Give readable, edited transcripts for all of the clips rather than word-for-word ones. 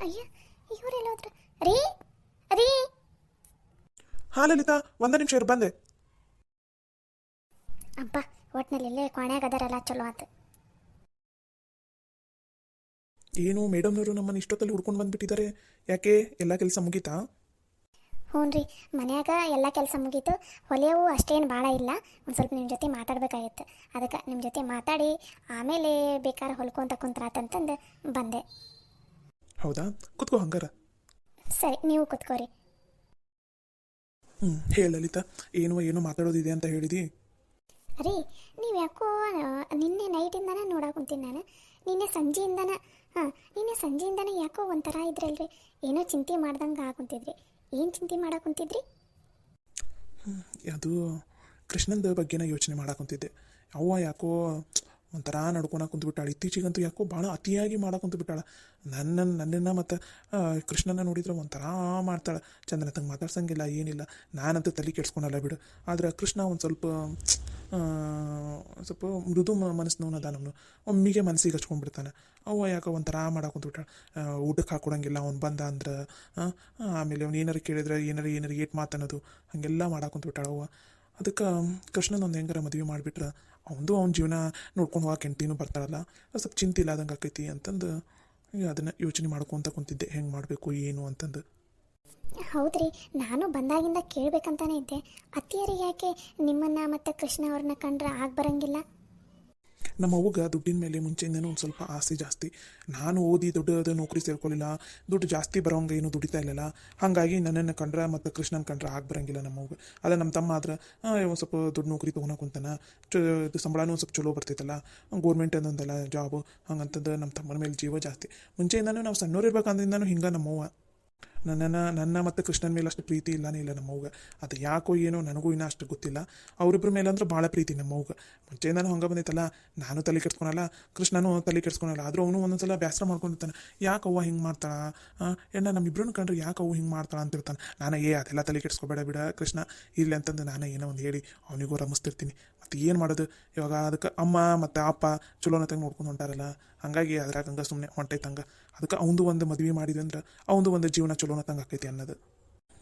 ಅಯ್ಯ ಇವರೆಲ್ಲ ಹೋದ್ರು. ರೀ ರೀ ಹಾ ಲಲಿತಾ, ಒಂದೇ ನಿಮಿಷ ಇರು, ಬಂದೆ. ಅಬ್ಬ, ಒಟ್ನಲ್ಲಿ ಇಲ್ಲೇ ಕೊನೆಯಾಗ ಅದರಲ್ಲ, ಚಲೋ ಆತು. ಏನು ಮೇಡಮ್ನವರು ನಮ್ಮನ್ನು ಇಷ್ಟೊತ್ತಲ್ಲಿ ಹುಡ್ಕೊಂಡು ಬಂದ್ಬಿಟ್ಟಿದ್ದಾರೆ? ಯಾಕೆ, ಎಲ್ಲ ಕೆಲಸ ಮುಗೀತಾ? ಹ್ಞೂ ರೀ, ಮನ್ಯಾಗ ಎಲ್ಲ ಕೆಲಸ ಮುಗೀತು. ಹೊಲಿಯವು ಅಷ್ಟೇನು ಭಾಳ ಇಲ್ಲ. ಒಂದು ಸ್ವಲ್ಪ ನಿಮ್ಮ ಜೊತೆ ಮಾತಾಡ್ಬೇಕಾಗಿತ್ತು. ಅದಕ್ಕೆ ನಿಮ್ಮ ಜೊತೆ ಮಾತಾಡಿ ಆಮೇಲೆ ಬೇಕಾದ್ರೆ ಹೊಲ್ಕೊಂತ ಕುಂತ್ರಾತಂತಂದು ಬಂದೆ. ಹೌದಾ, ಕುತ್ಕೋ ಹಂಗಾರ. ಸರಿ, ನೀವು ಕುತ್ಕೋರಿ. ಹೇಳು ಲಲಿತಾ, ಏನೋ ಮಾತಾಡೋದಿದೆ ಅಂತ ಹೇಳಿದಿ. ರೀ, ನೀವು ಯಾಕೋ ನಿನ್ನೆ ನೈಟಿಂದನೇ ನೋಡಾಕುಂತೀನಿ ನಾನು. ನಿನ್ನೆ ಸಂಜೆಯಿಂದನೇ ಯಾಕೋ ಒಂಥರ ಇದ್ರಲ್ರಿ, ಏನೋ ಚಿಂತೆ ಮಾಡ್ದಂಗೆ ಆಗುಂತಿದ್ರಿ. ಏನು ಚಿಂತೆ ಮಾಡಾಕುಂತಿದ್ರಿ? ಅದು ಕೃಷ್ಣಂದ ಬಗ್ಗೆನ ಯೋಚನೆ ಮಾಡಾಕುಂತಿದ್ದೆ. ಅವ್ವ ಯಾಕೋ ಒಂಥರ ನಡ್ಕೊಳಕ್ಕೆ ಕುಂತ್ಬಿಟ್ಟಾಳೆ. ಇತ್ತೀಚೆಗಂತೂ ಯಾಕೋ ಭಾಳ ಅತಿಯಾಗಿ ಮಾಡಕ್ಕೆ ಬಿಟ್ಟಾಳ. ನನ್ನನ್ನು ಮತ್ತು ಕೃಷ್ಣನ ನೋಡಿದ್ರೆ ಒಂಥರ ಮಾಡ್ತಾಳೆ. ಚಂದನ ತಂಗೆ ಮಾತಾಡ್ಸಂಗಿಲ್ಲ, ಏನಿಲ್ಲ. ನಾನಂತೂ ತಲೆ ಕೆಡ್ಸ್ಕೊಳಲ್ಲ ಬಿಡು. ಆದ್ರೆ ಕೃಷ್ಣ ಒಂದು ಸ್ವಲ್ಪ ಮೃದು ಮನಸ್ಸಿನವನು ಅದ. ನಮ್ಮನು ಒಮ್ಮಿಗೆ ಮನಸ್ಸಿಗೆ ಹಚ್ಕೊಂಡ್ಬಿಡ್ತಾನೆ. ಅವ್ವ ಯಾಕೋ ಒಂಥರ ಮಾಡಕ್ಕೆ ಕುಂತ್ಬಿಟ್ಟಾಳೆ. ಊಟಕ್ಕೆ ಹಾಕೊಡಂಗಿಲ್ಲ ಅವ್ನು ಬಂದ ಅಂದ್ರೆ. ಆಮೇಲೆ ಅವ್ನು ಏನಾರು ಕೇಳಿದ್ರೆ ಏನಾರು ಏಟ್ ಮಾತನ್ನೋದು, ಹಾಗೆಲ್ಲ ಮಾಡಕ್ಕೆ ಕುಂತ್ಬಿಟ್ಟಾಳೆ ಅವ್ವ. ಅದಕ್ಕೆ ಕೃಷ್ಣನೊಂದು ಹೆಂಗಾರ ಮದುವೆ ಮಾಡಿಬಿಟ್ರೆ ಅವ್ನ ಜೀವನ ನೋಡ್ಕೊಂಡು ಹೋಗಕ್ಕೆ ಹೆಂಡ್ತಿನೂ ಬರ್ತಾಳಲ್ಲ, ಸ್ವಲ್ಪ ಚಿಂತೆ ಇಲ್ಲದಂಗೆ ಆಕೈತಿ ಅಂತಂದು ಅದನ್ನು ಯೋಚನೆ ಮಾಡ್ಕೊತ ಕುಂತಿದ್ದೆ, ಹೆಂಗೆ ಮಾಡಬೇಕು ಏನು ಅಂತಂದು. ಹೌದ್ರಿ, ನಾನು ಬಂದಾಗಿಂದ ಕೇಳಬೇಕಂತಾನೆ ಇದ್ದೆ. ಅತ್ತಿಯರಿಗೆ ಯಾಕೆ ನಿಮ್ಮನ್ನು ಮತ್ತು ಕೃಷ್ಣ ಅವ್ರನ್ನ ಕಂಡ್ರೆ ಆಗಿ ಬರಂಗಿಲ್ಲ? ನಮ್ಮ ಅವ್ವಗೆ ದುಡ್ಡಿನ ಮೇಲೆ ಮುಂಚೆಯಿಂದನೂ ಒಂದು ಸ್ವಲ್ಪ ಆಸೆ ಜಾಸ್ತಿ. ನಾನು ಓದಿ ದೊಡ್ಡದ ನೌಕರಿ ಸೇರ್ಕೊಳ್ಳಿಲ್ಲ, ದುಡ್ಡು ಜಾಸ್ತಿ ಬರೋಂಗೆ ಏನು ದುಡಿತಾ ಇಲ್ಲಲ್ಲ. ಹಾಗಾಗಿ ನನ್ನನ್ನು ಕಂಡ್ರೆ ಮತ್ತು ಕೃಷ್ಣನ ಕಂಡ್ರೆ ಆಗಿ ಬರಂಗಿಲ್ಲ ನಮ್ಮ ಅವ್ಗೆ. ಅದೇ ನಮ್ಮ ತಮ್ಮ ಆದ್ರೆ ಒಂದು ಸ್ವಲ್ಪ ದೊಡ್ಡ ನೌಕರಿ ತೊಗೊಳಕ್ಕೆ ಕುಂತಾನ. ಇದು ಸಂಬಳನೂ ಒಂದು ಸ್ವಲ್ಪ ಚಲೋ ಬರ್ತೈತಲ್ಲ, ಗೋರ್ಮೆಂಟ್ ಅಂದಲ್ಲ ಜಾಬು, ಹಂಗಂತಂದು ನಮ್ಮ ತಮ್ಮನ ಮೇಲೆ ಜೀವ ಜಾಸ್ತಿ. ಮುಂಚೆಯಿಂದನೂ ನಾವು ಸಣ್ಣವ್ರು ಇರ್ಬೇಕಂದಿಂದನೂ ಹಿಂಗೆ ನಮ್ಮವ್ವ ನನ್ನ ಮತ್ತು ಕೃಷ್ಣನ ಮೇಲೆ ಅಷ್ಟು ಪ್ರೀತಿ ಇಲ್ಲನೇ ಇಲ್ಲ ನಮ್ಮವ್ಗೆ. ಅದು ಯಾಕೋ ಏನೋ ನನಗೂ ಇನ್ನೂ ಅಷ್ಟು ಗೊತ್ತಿಲ್ಲ. ಅವರಿಬ್ಬರ ಮೇಲೆ ಅಂದ್ರೆ ಭಾಳ ಪ್ರೀತಿ ನಮ್ಮವ್ಗೆ. ಮುಂಚೆಯಿಂದನೂ ಹಂಗೆ ಬಂದೈತಲ್ಲ. ನಾನು ತಲೆ ಕೆಡ್ಸ್ಕೊಳಲ್ಲ, ಕೃಷ್ಣನೂ ತಲೆ ಕೆಡ್ಸ್ಕೊಳಲ್ಲ. ಆದರೂ ಅವನು ಒಂದೊಂದ್ಸಲ ಬೇಸರ ಮಾಡ್ಕೊಂಡಿರ್ತಾನೆ. ಯಾಕವ್ವ ಹಿಂಗೆ ಮಾಡ್ತಾಳ, ನಮ್ಮಿಬ್ಬರನ್ನ ಕಂಡ್ರೆ ಯಾಕವ್ವ ಹಿಂಗೆ ಮಾಡ್ತಾಳ ಅಂತಿರ್ತಾನೆ. ನಾನು ಅದೆಲ್ಲ ತಲೆ ಕೆಡ್ಸ್ಕೊಬೇಡ ಬಿಡ ಕೃಷ್ಣ, ಇಲ್ಲ ಅಂತಂದು ನಾನು ಏನೋ ಒಂದು ಹೇಳಿ ಅವನಿಗೂ ರಮಿಸ್ತಿರ್ತೀನಿ. ಮತ್ತು ಏನು ಮಾಡೋದು ಇವಾಗ. ಅದಕ್ಕೆ ಅಮ್ಮ ಮತ್ತು ಅಪ್ಪ ಚಲೋನತ್ತಾಗ ನೋಡ್ಕೊಂಡು ಹೊಂಟಾರಲ್ಲ, ಹಾಗಾಗಿ ಅದ್ರಾಗ ಹಂಗೆ ಸುಮ್ಮನೆ ಹೊಂಟೈತಂಗೆ. ಅದಕ್ಕೆ ಅವಂದು ಒಂದು ಮದುವೆ ಮಾಡಿದೆ ಅಂದ್ರೆ ಅವಂದು ಒಂದು ಜೀವನ ಚಲೋನತ್ತಂಗೆ ಆಕೈತಿ ಅನ್ನೋದು.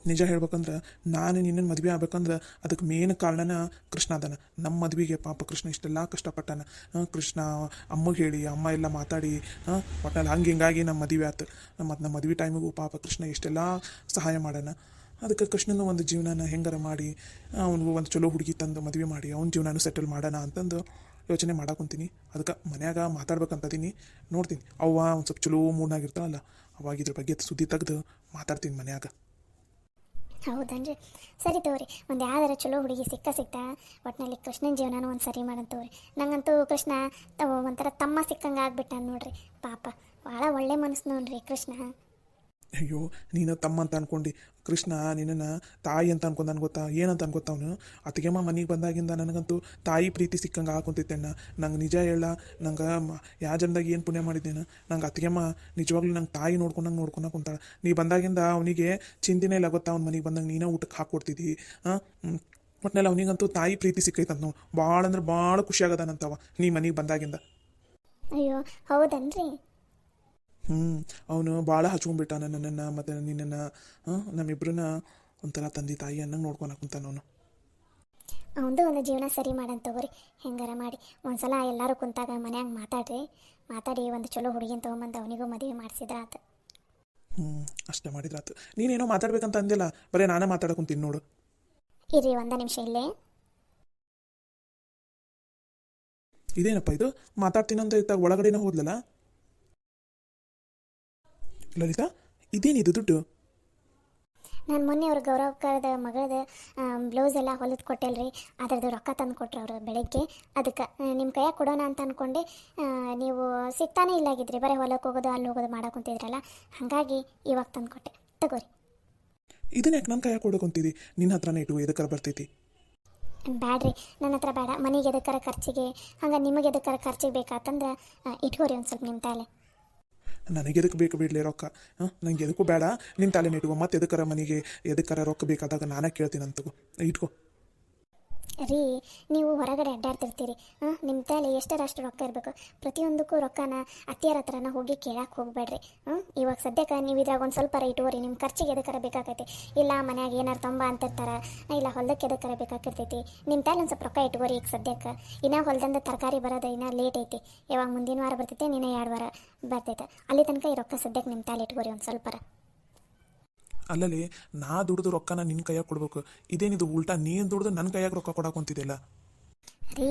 ನಿಜ ಹೇಳ್ಬೇಕಂದ್ರೆ ನಾನು ನಿನ್ನನ್ನು ಮದುವೆ ಆಗ್ಬೇಕಂದ್ರೆ ಅದಕ್ಕೆ ಮೇನ್ ಕಾರಣನ ಕೃಷ್ಣ ಅದಾನ. ನಮ್ಮ ಮದುವೆಗೆ ಪಾಪ ಕೃಷ್ಣ ಇಷ್ಟೆಲ್ಲ ಕಷ್ಟಪಟ್ಟಾನ. ಕೃಷ್ಣ ಅಮ್ಮಗೆ ಹೇಳಿ, ಅಮ್ಮ ಎಲ್ಲ ಮಾತಾಡಿ, ಒಟ್ಟಲ್ಲಿ ಹಂಗೆ ಹಿಂಗಾಗಿ ನಮ್ಮ ಮದುವೆ ಆಯ್ತು. ಮತ್ತು ನಮ್ಮ ಮದುವೆ ಟೈಮಿಗೂ ಪಾಪ ಕೃಷ್ಣ ಇಷ್ಟೆಲ್ಲ ಸಹಾಯ ಮಾಡೋಣ. ಅದಕ್ಕೆ ಕೃಷ್ಣನ ಒಂದು ಜೀವನನ ಹೆಂಗಾರ ಮಾಡಿ ಅವನಿಗೂ ಒಂದು ಚಲೋ ಹುಡುಗಿ ತಂದು ಮದುವೆ ಮಾಡಿ ಅವ್ನ ಜೀವನನೂ ಸೆಟಲ್ ಮಾಡೋಣ ಅಂತಂದು ಯೋಚನೆ ಮಾಡಾಕೊಂತೀನಿ. ಅದಕ್ಕೆ ಮನ್ಯಾಗ ಮಾತಾಡ್ಬೇಕಂತದೀನಿ. ನೋಡ್ತೀನಿ ಅವ್ವ ಒಂದು ಸ್ವಲ್ಪ ಚಲೋ ಮೂಡ್ನಾಗಿರ್ತಾಳಲ್ಲ, ಅವಾಗ ಇದ್ರ ಬಗ್ಗೆ ಸುದ್ದಿ ತೆಗೆದು ಮಾತಾಡ್ತೀನಿ ಮನ್ಯಾಗ. ಹೌದನ್ರಿ, ಸರಿ ತಗೋರಿ. ಒಂದು ಯಾವ್ದಾರ ಚಲೋ ಹುಡುಗಿ ಸಿಗ್ತಾ ಒಟ್ಟಿನಲ್ಲಿ ಕೃಷ್ಣನ ಜೀವನನೂ ಒಂದು ಸರಿ ಮಾಡಂತ ತಗೋರಿ. ನಂಗಂತೂ ಕೃಷ್ಣ ಒಂಥರ ತಮ್ಮ ಸಿಕ್ಕಂಗೆ ಆಗ್ಬಿಟ್ಟ ನೋಡ್ರಿ. ಪಾಪ ಭಾಳ ಒಳ್ಳೆ ಮನಸ್ಸು ನೋಡ್ರಿ ಕೃಷ್ಣ. ಅಯ್ಯೋ, ನೀನು ತಮ್ಮ ಅಂತ ಅನ್ಕೊಂಡು ಕೃಷ್ಣ ನಿನ್ನನ್ನು ತಾಯಿ ಅಂತ ಅನ್ಕೊಂಡಾನು ಗೊತ್ತಾ? ಏನಂತ ಅನ್ಕೊತ ಅವನು? ಅತ್ತಿಗೆಮ್ಮ ಮನೆಗೆ ಬಂದಾಗಿಂದ ನನಗಂತೂ ತಾಯಿ ಪ್ರೀತಿ ಸಿಕ್ಕಂಗೆ ಹಾಕೊಂತಿದ್ದೆಣ್ಣ. ನಂಗೆ ನಿಜ ಹೇಳ, ನಂಗೆ ಯಾವ ಜನ್ದಾಗ ಏನು ಪುಣ್ಯ ಮಾಡಿದ್ದೇನೆ. ನಂಗೆ ಅತ್ತಿಗೆಮ್ಮ ನಿಜವಾಗ್ಲೂ ನಂಗೆ ತಾಯಿ ನೋಡ್ಕೊಂಡಂಗೆ ಕುಂತಾಳೆ. ನೀ ಬಂದಾಗಿಂದ ಅವನಿಗೆ ಚಿಂತೆನೇ ಇಲ್ಲ ಗೊತ್ತಾ? ಅವ್ನ ಮನೆಗೆ ಬಂದಂಗೆ ನೀನೇ ಊಟಕ್ಕೆ ಹಾಕ್ಕೊಡ್ತಿದ್ದಿ. ಒಟ್ಟಿನಲ್ಲಿ ಅವನಿಗಂತೂ ತಾಯಿ ಪ್ರೀತಿ ಸಿಕ್ಕೈತಂತ ನಾವು. ಭಾಳ ಅಂದ್ರೆ ಭಾಳ ಖುಷಿ ಆಗದಾನಂತವ ನೀ ಮನೆಗೆ ಬಂದಾಗಿಂದ. ಅಯ್ಯೋ, ಹೌದನ್ರಿ? ಅವನು ಭಾಳ ಹಚ್ಕೊಂಡ್ಬಿಟ್ಟ ನನ್ನನ್ನು ಮತ್ತು ನಿನ್ನನ್ನು. ನಮ್ಮಿಬ್ಬರನ್ನ ಒಂಥರ ತಂದೆ ತಾಯಿ ಅನ್ನಂಗೆ ನೋಡ್ಕೊಳಕ್ಕೆ ಕುಂತಾನ ಅವನು. ಅವನದು ಒಂದು ಜೀವನ ಸರಿ ಮಾಡಂತ ತಗೋರಿ. ಹೆಂಗಾರ ಮಾಡಿ ಒಂದ್ಸಲ ಎಲ್ಲರೂ ಕುಂತಾಗ ಮನ್ಯಾಗ ಮಾತಾಡಿ ಒಂದು ಚಲೋ ಹುಡುಗಿನ ತೊಗೊಂಬಂದು ಅವನಿಗೂ ಮದುವೆ ಮಾಡಿಸಿದ್ರ ಆತ. ಅಷ್ಟೇ ಮಾಡಿದ್ರಾತು. ನೀನೇನೋ ಮಾತಾಡ್ಬೇಕಂತ ಅಂದಿಲ್ಲ, ಬರೀ ನಾನೇ ಮಾತಾಡಕೊಂತೀನಿ ನೋಡು. ಇರಿ, ಒಂದು ನಿಮಿಷ ಇಲ್ಲೇ. ಇದೇನಪ್ಪ ಇದು? ಮಾತಾಡ್ತೀನಂತ ಇದ್ದಾಗ ಒಳಗಡೆನೇ ಹೋದ್ಲಲ್ಲ ಲಲಿತಾ. ಇದೇನಿದು ದುಡ್ಡು? ನಾನು ಮೊನ್ನೆ ಅವ್ರ ಗೌರವಕರದ ಮಗಳದ ಬ್ಲೌಸ್ ಎಲ್ಲ ಹೊಲಿದು ಕೊಟ್ಟೆಲ್ರಿ, ಅದರದ್ದು ರೊಕ್ಕ ತಂದು ಕೊಟ್ರು ಅವರು ಬೆಳಗ್ಗೆ. ಅದಕ್ಕೆ ನಿಮ್ಮ ಕೈಯಾಗ ಕೊಡೋಣ ಅಂತ ಅಂದ್ಕೊಂಡೆ. ನೀವು ಸಿಗ್ತಾನೆ ಇಲ್ಲಾಗಿದ್ರಿ, ಬರೀ ಹೊಲಕ್ಕೆ ಹೋಗೋದು ಅಲ್ಲಿ ಹೋಗೋದು ಮಾಡಾಕೊಂತಿದ್ರಲ್ಲ, ಹಾಗಾಗಿ ಇವಾಗ ತಂದು ಕೊಟ್ಟೆ, ತಗೋರಿ. ಇದನ್ನ ಯಾಕೆ ನನ್ನ ಕೈಯಾಗ ಕೊಡೋಕೊಂತಿದ್ದಿ? ನಿನ್ನ ಹತ್ರನೇ ಇಟ್ಟು ಎದಕ್ಕಾರ ಬರ್ತೈತಿ? ಬ್ಯಾಡ್ರಿ, ನನ್ನ ಹತ್ರ ಬೇಡ. ಮನೆಗೆ ಎದಕ್ಕಾರ ಖರ್ಚಿಗೆ, ಹಂಗೆ ನಿಮಗೆ ಎದಕ್ಕಾರ ಖರ್ಚಿಗೆ ಬೇಕಾತಂದ್ರೆ ಇಟ್ಕೋರಿ ಒಂದು ಸ್ವಲ್ಪ ನಿಮ್ಮ ತಾಲೆ. ನನಗೆ ಎದಕ್ಕೆ ಬೇಕು ಬಿಡಲಿ ರೊಕ್ಕ? ನಂಗೆ ಎದಕ್ಕೂ ಬೇಡ. ನಿನ್ನ ತಾಲೆನ ಇಟ್ಕೋ. ಮತ್ತೆ ಎದಕ್ಕಾರ ಮನೆಗೆ ಎದಕ್ಕಾರ ರೊಕ್ಕ ಬೇಕಾದಾಗ ನಾನೇ ಕೇಳ್ತೀನಿ ಅಂತಗೋ, ಇಟ್ಕೋ. ರೀ, ನೀವು ಹೊರಗಡೆ ಅಡ್ಡಾಡ್ತಿರ್ತೀರಿ, ನಿಮ್ಮ ತಲೆ ಎಷ್ಟರಷ್ಟು ರೊಕ್ಕ ಇರಬೇಕು. ಪ್ರತಿಯೊಂದಕ್ಕೂ ರೊಕ್ಕನ ಅತ್ತಿಯರ ಹತ್ರನ ಹೋಗಿ ಕೇಳಕ್ಕೆ ಹೋಗ್ಬೇಡ್ರಿ. ಇವಾಗ ಸದ್ಯಕ್ಕೆ ನೀವು ಇದ್ರಾಗ ಒಂದು ಸ್ವಲ್ಪ ಇಟ್ಕೋರಿ, ನಿಮ್ಮ ಖರ್ಚಿಗೆ ಎದಕ್ಕಾರ ಬೇಕಾಗೈತಿ. ಇಲ್ಲ ಮನ್ಯಾಗ ಏನಾರು ತೊಂಬ ಅಂತಿರ್ತಾರೆ, ಇಲ್ಲ ಹೊಲದಕ್ಕೆ ಎದಕ್ಕಾರ ಬೇಕಾಗಿರ್ತೈತಿ. ನಿಮ್ಮ ತಲೆ ಒಂದು ಸ್ವಲ್ಪ ರೊಕ್ಕ ಇಟ್ಕೋರಿ. ಈಗ ಸದ್ಯಕ್ಕೆ ಇನ್ನೂ ಹೊಲದಿಂದ ತರಕಾರಿ ಬರೋದು ಇನ್ನೂ ಲೇಟ್ ಐತಿ. ಯಾವಾಗ ಮುಂದಿನ ವಾರ ಬರ್ತೈತೆ, ಇನ್ನೂ 2 ವಾರ ಬರ್ತೈತೆ. ಅಲ್ಲಿ ತನಕ ಈ ರೊಕ್ಕ ಸದ್ಯಕ್ಕೆ ನಿಮ್ಮ ತಲೆ ಇಟ್ಕೋರಿ ಒಂದು ಸ್ವಲ್ಪರ. ಅಲ್ಲಲ್ಲಿ ನಾ ದುಡ್ದು ರೊಕ್ಕನ ನಿನ್ನ ಕೈಯಾಗ ಕೊಡ್ಬೇಕು. ಇದೇನಿದು ಉಲ್ಟಾ ನೀನು ದುಡ್ದು ನನ್ನ ಕೈಯಾಗ ರೊಕ್ಕ ಕೊಡಾಕೊಂತಿದ್ದಿಲ್ಲ. ರೀ,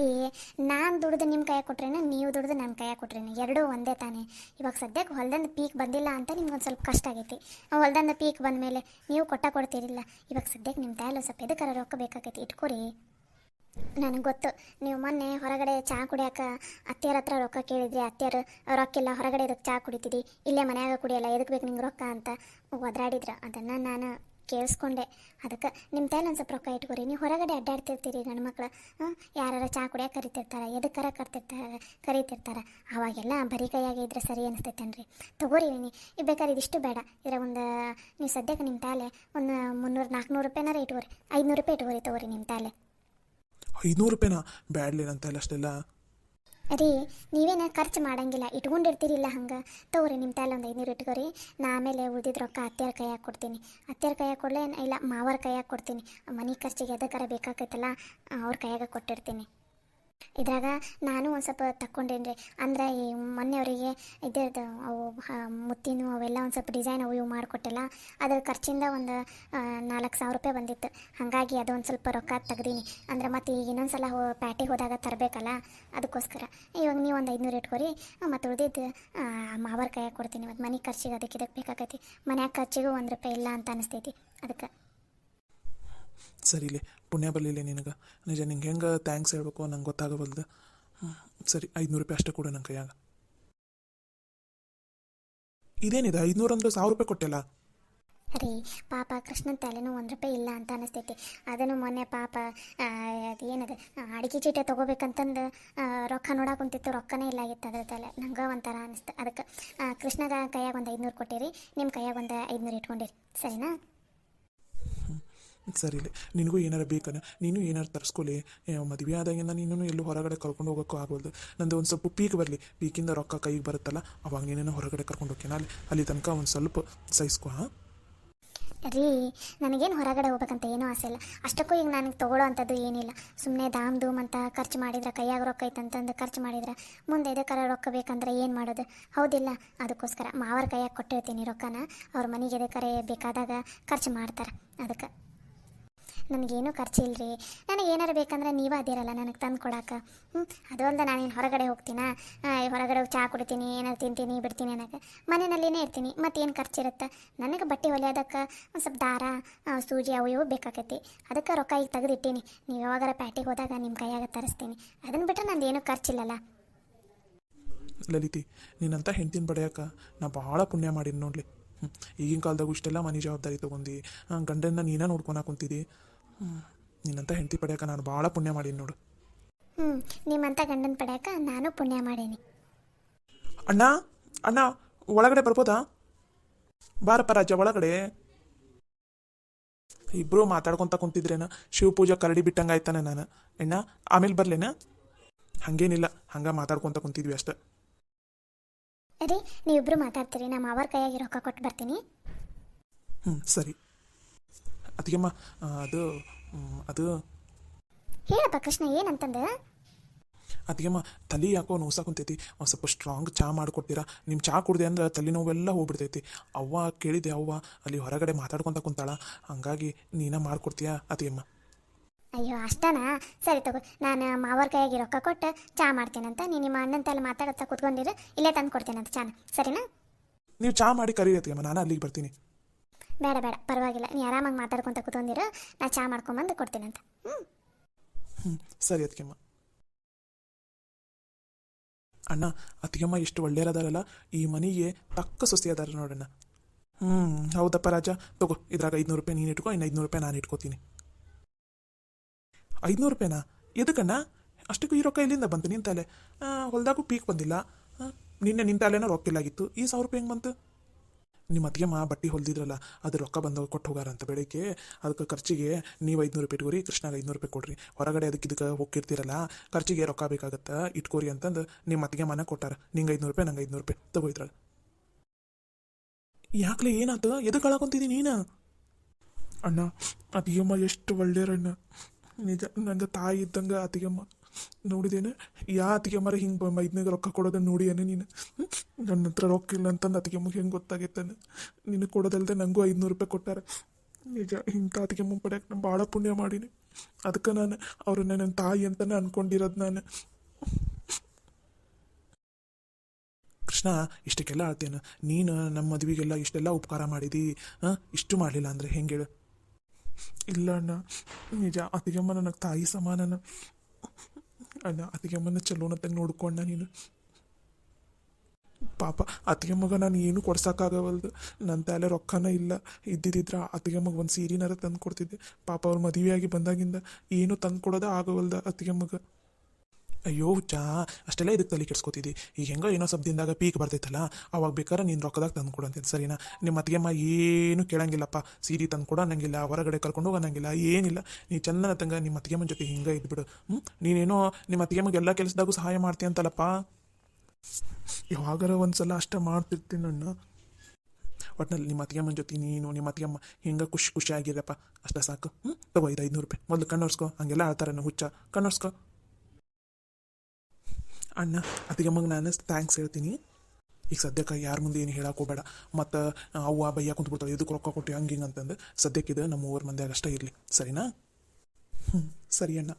ನಾನು ದುಡ್ದು ನಿಮ್ಮ ಕೈಯಾಗ ಕೊಟ್ರೇನು, ನೀವು ದುಡ್ದು ನನ್ನ ಕೈಯಾಗ ಕೊಟ್ರೇನು, ಎರಡೂ ಒಂದೇ ತಾನೇ. ಇವಾಗ ಸದ್ಯಕ್ಕೆ ಹೊಲದಿಂದ ಪೀಕ್ ಬಂದಿಲ್ಲ ಅಂತ ನಿಮ್ಗೊಂದು ಸ್ವಲ್ಪ ಕಷ್ಟ ಆಗೈತಿ. ಹೊಲದಿಂದ ಪೀಕ್ ಬಂದ ಮೇಲೆ ನೀವು ಕೊಡ್ತೀರಿಲ್ಲ. ಇವಾಗ ಸದ್ಯಕ್ಕೆ ನಿಮ್ಮ ತಾಯಿಲ್ಲ ಸ್ವಲ್ಪ ಎದಕ್ಕಾರ ರೊಕ್ಕ ಬೇಕಾಗೈತಿ, ಇಟ್ಕೊರಿ. ನನಗೆ ಗೊತ್ತು, ನೀವು ಮೊನ್ನೆ ಹೊರಗಡೆ ಚಹಾ ಕುಡಿಯೋಕೆ ಅತ್ತೆಯರ ಹತ್ರ ರೊಕ್ಕ ಕೇಳಿದ್ರಿ. ಅತ್ತೆಯರು ರೊಕ್ಕಿಲ್ಲ, ಹೊರಗಡೆ ಇದಕ್ಕೆ ಚಹಾ ಕುಡಿತಿದ್ದಿ, ಇಲ್ಲೇ ಮನ್ಯಾಗ ಕುಡಿಯಲ್ಲ, ಎದಕ್ಕೆ ಬೇಕು ನಿಂಗೆ ರೊಕ್ಕ ಅಂತ ಒದ್ರಾಡಿದ್ರು. ಅದನ್ನು ನಾನು ಕೇಳಿಸ್ಕೊಂಡೆ. ಅದಕ್ಕೆ ನಿಮ್ಮ ತಾಯಿಲ್ಲ ಒಂದು ಸ್ವಲ್ಪ ರೊಕ್ಕ ಇಟ್ಕೊರಿ. ನೀವು ಹೊರಗಡೆ ಅಡ್ಡಾಡ್ತಿರ್ತೀರಿ ಗಂಡು ಮಕ್ಳು, ಯಾರು ಚಹಾ ಕುಡಿಯೋಕೆ ಕರಿತಿರ್ತಾರೆ, ಎದಕ್ಕಾರ ಕರಿತಿರ್ತಾರೆ. ಅವಾಗೆಲ್ಲ ಬರೀ ಕೈಯಾಗೆ ಇದ್ರೆ ಸರಿ ಅನಿಸ್ತೈತೇನ್ರಿ. ತೊಗೋರಿ ಈಗ ಬೇಕಾದ್ರೆ ಇದಿಷ್ಟು ಬೇಡ, ಇದ್ರ ಒಂದು ನೀವು ಸದ್ಯಕ್ಕೆ ನಿಮ್ಮ ತಾಲೆ ಒಂದು 300-400 ರೂಪಾಯಿನಾರ ಇಟ್ಕೋರಿ. 500 ರೂಪಾಯಿ ಇಟ್ಕೋರಿ, ತೊಗೋರಿ ನಿಮ್ಮ ತಾಲೆ. 500 ರೂಪಾಯಿನಾ? ಬ್ಯಾಡ್ಲಿ ಅಂತ ಇಲ್ಲ ಅಷ್ಟೆಲ್ಲ. ರೀ, ನೀವೇನು ಖರ್ಚು ಮಾಡಂಗಿಲ್ಲ, ಇಟ್ಕೊಂಡಿರ್ತೀರಿಲ್ಲ. ಹಂಗೆ ತೊಗೋರಿ ನಿಮ್ಮ ತಾಲೆ ಒಂದು 500 ಇಟ್ಕೋರಿ. ನಾ ಆಮೇಲೆ ಉಳಿದಿದ್ದು ರೊಕ್ಕ ಅತ್ತೆಯರ ಕೈಯಾಗ ಕೊಡ್ತೀನಿ. ಅತ್ತೆಯರ ಕೈಯಾಗ ಕೊಡಲೇ ಇಲ್ಲ, ಮಾವರ ಕೈಯಾಗ ಕೊಡ್ತೀನಿ. ಮನೆ ಖರ್ಚಿಗೆ ಎದಕ್ಕಾರ ಬೇಕಾಗೈತಲ್ಲ, ಅವ್ರ ಕೈಯಾಗ ಕೊಟ್ಟಿರ್ತೀನಿ. ಇದ್ರಾಗ ನಾನು ಒಂದು ಸ್ವಲ್ಪ ತಕ್ಕೊಂಡೇನಿ ರೀ. ಅಂದರೆ ಈ ಮೊನ್ನೆಯವರಿಗೆ ಇದ್ರದ್ದು ಅವು ಮುತ್ತಿನ ಅವೆಲ್ಲ ಒಂದು ಸ್ವಲ್ಪ ಡಿಸೈನ್ ಅವು ಇವು ಮಾಡಿಕೊಟ್ಟಿಲ್ಲ. ಅದ್ರ ಖರ್ಚಿಂದ ಒಂದು 4,000 ರೂಪಾಯಿ ಬಂದಿತ್ತು. ಹಾಗಾಗಿ ಅದು ಒಂದು ಸ್ವಲ್ಪ ರೊಕ್ಕ ತೆಗ್ದೀನಿ. ಅಂದರೆ ಮತ್ತೆ ಈಗ ಇನ್ನೊಂದು ಸಲ ಪ್ಯಾಟಿಗೆ ಹೋದಾಗ ತರಬೇಕಲ್ಲ, ಅದಕ್ಕೋಸ್ಕರ. ಇವಾಗ ನೀವು ಒಂದು 500 ಇಟ್ಕೊರಿ, ಮತ್ತು ಉಳಿದಿದ್ದು ಮಾವರ ಕೈಯಾಗ ಕೊಡ್ತೀನಿ. ಮತ್ತು ಮನೆ ಖರ್ಚಿಗೆ ಅದಕ್ಕೆ ಇದಕ್ಕೆ ಬೇಕಾಗೈತಿ. ಮನ್ಯಾಗ ಖರ್ಚಿಗೂ 1 ರೂಪಾಯಿ ಇಲ್ಲ ಅಂತ ಅನಿಸ್ತೈತಿ. ಅದಕ್ಕೆ ಸರಿಲೇ, ಪುಣ್ಯ ಬರಲಿಲ್ಲ ನಿನಗೆ. ನಿಜ, ನಿಂಗೆ ಹೆಂಗೆ ಥ್ಯಾಂಕ್ಸ್ ಹೇಳ್ಬೇಕು ನಂಗೆ ಗೊತ್ತಾಗಬಲ್ದು. ಸರಿ, 500 ರೂಪಾಯಿ ಅಷ್ಟೇ ಕೊಡು ನನ್ನ ಕೈಯಾಗ. ಇದೇನಿದೆ 500 ಅಂದ್ರೆ 1,000 ರೂಪಾಯಿ ಕೊಟ್ಟಿಲ್ಲ. ರೀ, ಪಾಪ ಕೃಷ್ಣನ ತಲೆನೂ 1 ರೂಪಾಯಿ ಇಲ್ಲ ಅಂತ ಅನಿಸ್ತೈತಿ. ಅದನ್ನು ಮೊನ್ನೆ ಪಾಪ ಏನದು ಅಡಿಕೆ ಚೀಟೆ ತೊಗೋಬೇಕಂತಂದು ರೊಕ್ಕ ನೋಡಕ್ಕೆ ಕುಂತಿತ್ತು, ರೊಕ್ಕನೇ ಇಲ್ಲ ಆಗಿತ್ತು ಅದ್ರ ತಲೆ. ನಂಗೆ ಒಂಥರ ಅನಿಸ್ತು. ಅದಕ್ಕೆ ಕೃಷ್ಣಗ ಕೈಯಾಗ ಒಂದು 500 ಕೊಟ್ಟಿರಿ, ನಿಮ್ಮ ಕೈಯಾಗ ಒಂದು 500 ಇಟ್ಕೊಂಡಿರಿ, ಸರಿನಾ? ಸರಿಲೇ, ನಿನಗೂ ಏನಾರು ಬೇಕನ, ನೀನು ಏನಾರು ತರಿಸ್ಕೊಲಿ. ಮದುವೆ ಆದಾಗಿಂದ ನೀನು ಎಲ್ಲೂ ಹೊರಗಡೆ ಕರ್ಕೊಂಡು ಹೋಗೋಕ್ಕೂ ಆಗೋದು. ನಂದು ಒಂದು ಸ್ವಲ್ಪ ಪೀಕ್ ಬರಲಿ, ಪೀಕಿಂದ ರೊಕ್ಕ ಕೈಗೆ ಬರುತ್ತಲ್ಲ, ಅವಾಗ ನೀನೇನು ಹೊರಗಡೆ ಕರ್ಕೊಂಡು ಹೋಗ್ತೀನಿ. ಅಲ್ಲಿ ತನಕ ಒಂದು ಸ್ವಲ್ಪ ಸಹಿಸ್ಕೊ. ಹಾಂ ರೀ, ನನಗೇನು ಹೊರಗಡೆ ಹೋಗ್ಬೇಕಂತ ಏನೂ ಆಸೆ ಇಲ್ಲ. ಅಷ್ಟಕ್ಕೂ ಈಗ ನನಗೆ ತೊಗೊಳ್ಳೋ ಅಂಥದ್ದು ಏನಿಲ್ಲ. ಸುಮ್ಮನೆ ದಾಮ್ ಧೂಮ್ ಅಂತ ಖರ್ಚು ಮಾಡಿದ್ರೆ, ಕೈಯಾಗ ರೊಕ್ಕ ಐತಂತಂದು ಖರ್ಚು ಮಾಡಿದ್ರೆ ಮುಂದೆ ಎದಕ್ಕಾರ ರೊಕ್ಕ ಬೇಕಂದ್ರೆ ಏನು ಮಾಡೋದು, ಹೌದಿಲ್ಲ? ಅದಕ್ಕೋಸ್ಕರ ಮಾವರ ಕೈಯಾಗ ಕೊಟ್ಟಿರ್ತೀನಿ ರೊಕ್ಕನ. ಅವ್ರ ಮನೆಗೆ ಎದಕ್ಕಾರ ಬೇಕಾದಾಗ ಖರ್ಚು ಮಾಡ್ತಾರೆ. ಅದಕ್ಕೆ ನನಗೇನು ಖರ್ಚಿಲ್ಲ ರೀ. ನನಗೆ ಏನಾರು ಬೇಕಂದ್ರೆ ನೀವೇ ಅದಿರಲ್ಲ ನನಗೆ ತಂದು ಕೊಡಕ್ಕೆ. ಅದು ಅಲ್ಲದೆ ನಾನೇನು ಹೊರಗಡೆ ಹೋಗ್ತೀನಾ? ಹೊರಗಡೆ ಹೋಗಿ ಚಹಾ ಕುಡಿತೀನಿ, ಏನಾರು ತಿಂತೀನಿ ಬಿಡ್ತೀನಿ ಅನ್ನೋಕ್ಕೆ. ಮನೆಯಲ್ಲಿನೇ ಇರ್ತೀನಿ, ಮತ್ತೇನು ಖರ್ಚಿರುತ್ತೆ? ನನಗೆ ಬಟ್ಟೆ ಹೊಲಿಯೋದಕ್ಕೆ ಒಂದು ಸ್ವಲ್ಪ ದಾರ, ಸೂಜಿ ಅವು ಇವು ಬೇಕಾಕೈತಿ. ಅದಕ್ಕೆ ರೊಕ್ಕ ಈಗ ತೆಗೆದಿಟ್ಟೀನಿ. ನೀವು ಯಾವಾಗಾರ ಪ್ಯಾಟಿಗೆ ಹೋದಾಗ ನಿಮ್ಮ ಕೈಯಾಗ ತರಿಸ್ತೀನಿ. ಅದನ್ನು ಬಿಟ್ಟರೆ ನಂದು ಏನೂ ಖರ್ಚಿಲ್ಲಲ್ಲ. ಲಲಿತಿ, ನೀನಂತ ಹೆಂಡ್ತಿನ ಪಡೆಯೋಕೆ ನಾ ಭಾಳ ಪುಣ್ಯ ಮಾಡೀನಿ ನೋಡಲಿ. ಈಗಿನ ಕಾಲದಾಗೂ ಇಷ್ಟೆಲ್ಲ ಮನೆ ಜವಾಬ್ದಾರಿ ತೊಗೊಂಡು ಗಂಡನ್ನ ನೀನೇ ನೋಡ್ಕೊಳಕ್ಕೆ ಕುಂತಿದ್ದಿ. ನೀನಂತ ಹೆಂಡತಿ ಪಡೆಯೋಕೆ ನಾನು ಭಾಳ ಪುಣ್ಯ ಮಾಡೀನಿ ನೋಡು. ನಿಮ್ಮಂಥ ಗಂಡನ ಪಡೆಯೋಕೆ ನಾನು ಪುಣ್ಯ ಮಾಡೀನಿ. ಅಣ್ಣ ಅಣ್ಣ, ಒಳಗಡೆ ಬರ್ಬೋದಾ? ಬಾರಪ್ಪ ರಾಜ, ಒಳಗಡೆ. ಇಬ್ಬರು ಮಾತಾಡ್ಕೊತ ಕುಂತಿದ್ರೇನ ಶಿವಪೂಜೆ ಕರಡಿ ಬಿಟ್ಟಂಗೆ ಆಯ್ತಾನೆ ನಾನು. ಅಣ್ಣ ಆಮೇಲೆ ಬರಲೇನ? ಹಾಗೇನಿಲ್ಲ, ಹಂಗೆ ಮಾತಾಡ್ಕೊತ ಕುಂತಿದ್ವಿ ಅಷ್ಟೆ. ರೀ, ನೀವಿಬ್ಬರು ಮಾತಾಡ್ತೀರಿ, ನಮ್ಮ ಅವ್ರ ಕೈಯಾಗಿ ರೊಕ್ಕ ಕೊಟ್ಟು ಬರ್ತೀನಿ. ಸರಿ. ಅದಕ್ಕೆಮ್ಮ ಅದು ಹೇಳಪ್ಪ ಕೃಷ್ಣ, ಏನಂತಂದ? ಅದಕ್ಕೆಮ್ಮ ತಲೆ ಯಾಕೋ ನೋಸ ಕುಂತೈತಿ, ಒಂದು ಸ್ವಲ್ಪ ಸ್ಟ್ರಾಂಗ್ ಚಹಾ ಮಾಡಿಕೊಡ್ತೀರಾ? ನಿಮ್ಮ ಚಹಾ ಕುಡ್ದೆ ಅಂದ್ರೆ ತಲೆ ನೋವೆಲ್ಲ ಹೋಗ್ಬಿಡ್ತೈತಿ. ಅವ್ವ ಕೇಳಿದೆ, ಅವ್ವ ಅಲ್ಲಿ ಹೊರಗಡೆ ಮಾತಾಡ್ಕೊತ ಕುಂತಾಳ, ಹಂಗಾಗಿ ನೀನ ಮಾಡಿಕೊಡ್ತೀಯಾ ಅದಕ್ಕೆಮ್ಮ? ಅಯ್ಯೋ, ಅಷ್ಟನಾ? ಸರಿ ತಗೋ, ನಾನು ಮಾವರ ಕೈಯಾಗಿ ರೊಕ್ಕ ಕೊಟ್ಟು ಚಹಾ ಮಾಡ್ತೀನಂತ. ನಿಮ್ಮ ಅಣ್ಣನ ತಲೆ ಮಾತಾಡುತ್ತಾ ಕುತ್ಕೊಂಡಿರು, ಇಲ್ಲೇ ತಂದು ಕೊಡ್ತೀನಂತ ಚಾನ, ಸರಿನಾ? ನೀವು ಚಹಾ ಮಾಡಿ ಕರೀರತ್ತೀಯಮ್ಮ, ನಾನು ಅಲ್ಲಿಗೆ ಬರ್ತೀನಿ. ಬೇಡ ಬೇಡ, ಪರವಾಗಿಲ್ಲ, ನೀ ಆರಾಮಾಗಿ ಮಾತಾಡ್ಕೊತ ಕುತ್ಕೊಂಡಿರು, ನಾ ಚಹಾ ಮಾಡ್ಕೊಂಬಂದು ಕೊಡ್ತೀನಂತ. ಸರಿ ಅದಕ್ಕೆಮ್ಮ. ಅಣ್ಣ, ಅದಕ್ಕೆಮ್ಮ ಎಷ್ಟು ಒಳ್ಳೆಯದಾರಲ್ಲ, ಈ ಮನೆಗೆ ತಕ್ಕ ಸೊಸೆ ಅದಾರ ನೋಡಣ್ಣ. ಹೌದಪ್ಪ ರಾಜ, ತಗೋ, ಇದ್ರಾಗ 500 ರೂಪಾಯಿ ನೀನು ಇಟ್ಕೋ, ಇನ್ನು 500 ರೂಪಾಯಿ ನಾನು ಇಟ್ಕೋತೀನಿ. 500 ರೂಪಾಯಿನಾ? ಎದಕ್ಕಣ್ಣ ಅಷ್ಟಕ್ಕೂ? ಈ ರೊಕ್ಕ ಇಲ್ಲಿಂದ ಬಂತು? ನಿನ್ನ ತಲೆ ಹೊಲ್ದಾಗೂ ಪೀಕ್ ಬಂದಿಲ್ಲ. ನಿನ್ನೆ ನಿನ್ನ ತಲೆನೋ ರೊಕ್ಕ ಇಲ್ಲಾಗಿತ್ತು, ಈ 1,000 ರೂಪಾಯಿ ಹೆಂಗೆ ಬಂತು? ನಿಮ್ಮ ಅತ್ತಿಗೆಮ್ಮ ಬಟ್ಟೆ ಹೊಲ್ದಿದ್ರಲ್ಲ ಅದ್ರ ರೊಕ್ಕ ಬಂದು ಕೊಟ್ಟು ಹೋಗಾರ ಅಂತ ಬೆಳಿಗ್ಗೆ. ಅದಕ್ಕೆ ಖರ್ಚಿಗೆ ನೀವು 500 ರೂಪಾಯಿ ಇಟ್ಕೋರಿ, ಕೃಷ್ಣಾಗ 500 ರೂಪಾಯಿ ಕೊಡ್ರಿ. ಹೊರಗಡೆ ಅದಕ್ಕೆ ಇದಕ್ಕೆ ಹೋಗಿರ್ತೀರಲ್ಲ, ಖರ್ಚಿಗೆ ರೊಕ್ಕ ಬೇಕಾಗತ್ತೆ, ಇಟ್ಕೋರಿ ಅಂತಂದು ನಿಮ್ಮ ಅತ್ತಿಗೆ ಮನೆ ಕೊಟ್ಟಾರ. ನಿಂಗೆ 500 ರೂಪಾಯಿ, ನಂಗೆ 500 ರೂಪಾಯಿ ತಗೋಯ್ತಾಳ. ಯಾಕ್ಲೆ ಏನಾತ? ಎದಕ್ಕೆ ಕಳಕೊಂತಿದ್ದೀನಿ ನೀನು? ಅಣ್ಣ, ಅತ್ತಿಗೆಮ್ಮ ಎಷ್ಟು ಒಳ್ಳೆಯರಣ್ಣ, ನಿಜ. ನಂಗೆ ತಾಯಿ ಇದ್ದಂಗೆ ಅತ್ತಿಗೆಮ್ಮ. ನೋಡಿದೇನೆ ಯಾ ಅತ್ತಿಗೆಮ್ಮರ ಹಿಂಗೆ ಮೈದ್ನಾಗ ರೊಕ್ಕ ಕೊಡೋದನ್ನ ನೋಡಿ ಏನೇ ನೀನು? ನನ್ನ ಹತ್ರ ರೊಕ್ಕ ಇಲ್ಲ ಅಂತಂದು ಅತ್ತಿಗೆಮ್ಮಗೆ ಹೆಂಗೆ ಗೊತ್ತಾಗೈತಾನೆ? ನಿನಗೆ ಕೊಡೋದಲ್ದೆ ನನಗೂ 500 ರೂಪಾಯಿ ಕೊಟ್ಟಾರ. ನಿಜ, ಇಂಥ ಅತ್ತಿಗೆಮ್ಮ ಪಡ್ಯಾಕೆ ನಾನು ಭಾಳ ಪುಣ್ಯ ಮಾಡೀನಿ. ಅದಕ್ಕೆ ನಾನು ಅವ್ರನ್ನ ನನ್ನ ತಾಯಿ ಅಂತಲೇ ಅನ್ಕೊಂಡಿರೋದು ನಾನು. ಕೃಷ್ಣ, ಇಷ್ಟಕ್ಕೆಲ್ಲ ಆಳ್ತೇನೆ ನೀನು ನಮ್ಮ ಮದುವೆಗೆಲ್ಲ ಇಷ್ಟೆಲ್ಲ ಉಪಕಾರ ಮಾಡಿದಿ, ಇಷ್ಟು ಮಾಡಲಿಲ್ಲ ಅಂದರೆ ಹೆಂಗೆ ಹೇಳು? ಇಲ್ಲ ಅಣ್ಣ, ನಿಜ. ಅತ್ತಿಗೆಮ್ಮ ನನಗೆ ತಾಯಿ ಸಮಾನನ ಅಣ್ಣ. ಅತ್ತಿಗೆಮ್ಮನ ಚಲೋನತ್ತಾಗ ನೋಡ್ಕೊಂಡ ನೀನು. ಪಾಪ ಅತ್ತಿಗೆಮ್ಮಗ ನಾನು ಏನು ಕೊಡ್ಸೋಕ್ಕಾಗವಲ್ದು. ನನ್ನ ತಲೆ ರೊಕ್ಕನ ಇಲ್ಲ. ಇದ್ದಿದ್ದಿದ್ರೆ ಅತ್ತಿಗೆಮ್ಮಗ ಒಂದು ಸೀರೆನಾರ ತಂದು ಕೊಡ್ತಿದ್ದೆ. ಪಾಪ ಅವ್ರು ಮದುವೆಯಾಗಿ ಬಂದಾಗಿಂದ ಏನು ತಂದು ಕೊಡೋದೇ ಆಗವಲ್ದ ಅತ್ತಿಗೆಮ್ಮಗ. ಅಯ್ಯೋ ಹುಚ್ಚ, ಅಷ್ಟೆಲ್ಲ ಇದಕ್ಕೆ ತಲೆ ಕೆಡ್ಸ್ಕೊತಿದ್ದಿ. ಈಗ ಹೆಂಗೋ ಏನೋ ಶಬ್ದಿಂದಾಗ ಪೀಕ್ ಬರ್ತೈತಲ್ಲ, ಅವಾಗ ಬೇಕಾದ್ರೆ ನೀನು ರೊಕ್ಕದಾಗ ತಂದು ಕೊಡಂತೀನಿ, ಸರಿನಾ? ನಿಮ್ಮ ಅತ್ತಿಗೆಮ್ಮ ಏನು ಕೇಳಂಗಿಲ್ಲಪ್ಪ, ಸೀರೆ ತಂದು ಕೊಡ ಅನ್ನಂಗಿಲ್ಲ, ಹೊರಗಡೆ ಕರ್ಕೊಂಡು ಹೋಗನ್ನಂಗಿಲ್ಲ, ಏನಿಲ್ಲ. ನೀ ಚಂದನ ತಂಗ ನಿಮ್ಮ ಅತ್ತಿಗೆಮ್ಮನ ಜೊತೆ ಹಿಂಗೆ ಇದ್ಬಿಡು. ನೀನೇನೋ ನಿಮ್ಮ ಅತ್ತಿಗೆಮ್ಮಗೆ ಎಲ್ಲ ಕೆಲಸದಾಗೂ ಸಹಾಯ ಮಾಡ್ತೀಯ ಅಂತಲ್ಲಪ್ಪ. ಯಾವಾಗಾರ ಒಂದ್ಸಲ ಅಷ್ಟೇ ಮಾಡ್ತಿರ್ತೀನಿ ನನ್ನ. ಒಟ್ನಲ್ಲಿ ನಿಮ್ಮ ಅತ್ತಿಗೆಮ್ಮನ ಜೊತೆ ನೀನು ನಿಮ್ಮ ಅತ್ತಿಗೆಮ್ಮ ಹಿಂಗೆ ಖುಷಿಯಾಗಿರಪ್ಪ, ಅಷ್ಟೇ ಸಾಕು. ತಗೋ 500 ರೂಪಾಯಿ. ಮೊದಲು ಕಣ್ಣೋರ್ಸ್ಕೊ, ಹಂಗೆಲ್ಲ ಆಳ್ತಾರ ಹುಚ್ಚ, ಕಣ್ಣೋರ್ಸ್ಕೊ. ಅಣ್ಣ, ಅತ್ತಿಗೆಮ್ಮಗೆ ನಾನು ಥ್ಯಾಂಕ್ಸ್ ಹೇಳ್ತೀನಿ. ಈಗ ಸದ್ಯಕ್ಕೆ ಯಾರ ಮುಂದೆ ಏನು ಹೇಳಕ್ಕೆ ಹೋಗಬೇಡ. ಮತ್ತು ಅವ್ವ ಬಯ್ಯ ಕುಂತ್ಬಿಡ್ತಾವೆ, ಇದಕ್ಕೆ ರೊಕ್ಕ ಕೊಟ್ಟು ಹಂಗೆ ಹಿಂಗೆ ಅಂತಂದು. ಸದ್ಯಕ್ಕಿದೆ ನಮ್ಮ ಊರ ಮಂದಿಯಾಗ ಅಷ್ಟೇ ಇರಲಿ, ಸರಿನಾ? ಸರಿ ಅಣ್ಣ.